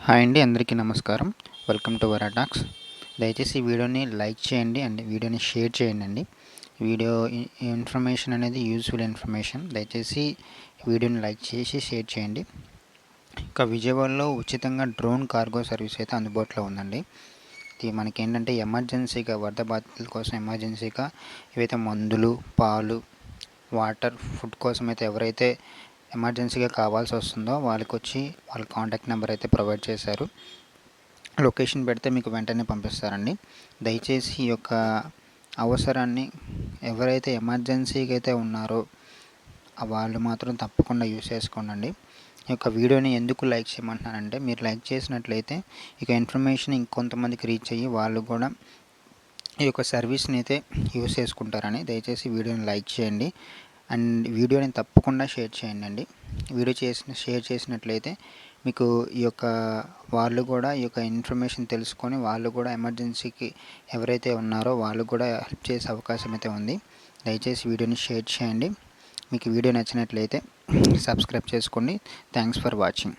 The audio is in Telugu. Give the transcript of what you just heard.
హాయ్ అండి, అందరికీ నమస్కారం. Welcome to Vara talks. దయచేసి ఈ వీడియోని లైక్ చేయండి అండ్ వీడియోని షేర్ చేయండి అండి. వీడియో ఇన్ఫర్మేషన్ అనేది యూజ్ఫుల్ ఇన్ఫర్మేషన్. దయచేసి వీడియోని లైక్ చేసి షేర్ చేయండి. ఇంకా విజయవాడలో ఉచితంగా డ్రోన్ కార్గో సర్వీస్ అయితే అందుబాటులో ఉందండి. ఇది మనకి ఏంటంటే ఎమర్జెన్సీగా వరద బాధితుల కోసం ఎమర్జెన్సీగా ఏవైతే మందులు, పాలు, వాటర్, ఫుడ్ కోసం అయితే ఎవరైతే ఎమర్జెన్సీగా కావాల్సి వస్తుందో వాళ్ళకి వచ్చి వాళ్ళ కాంటాక్ట్ నెంబర్ అయితే ప్రొవైడ్ చేశారు. లొకేషన్ పెడితే మీకు వెంటనే పంపిస్తారండి. దయచేసి ఈ యొక్క అవసరాన్ని ఎవరైతే ఎమర్జెన్సీగా అయితే ఉన్నారో వాళ్ళు మాత్రం తప్పకుండా యూస్ చేసుకోండి. ఈ యొక్క వీడియోని ఎందుకు లైక్ చేయమంటున్నానంటే, మీరు లైక్ చేసినట్లయితే ఇక ఇన్ఫర్మేషన్ ఇంకొంతమందికి రీచ్ అయ్యి వాళ్ళు కూడా ఈ యొక్క సర్వీస్ని అయితే యూస్ చేసుకుంటారని. దయచేసి వీడియోని లైక్ చేయండి అండ్ వీడియోని తప్పకుండా షేర్ చేయండి. షేర్ చేసినట్లయితే మీకు ఈ యొక్క వాళ్ళు కూడా ఈ యొక్క ఇన్ఫర్మేషన్ తెలుసుకొని వాళ్ళు కూడా ఎమర్జెన్సీకి ఎవరైతే ఉన్నారో వాళ్ళు కూడా హెల్ప్ చేసే అవకాశం అయితే ఉంది. దయచేసి వీడియోని షేర్ చేయండి. మీకు వీడియో నచ్చినట్లయితే సబ్స్క్రైబ్ చేసుకోండి. Thanks for watching.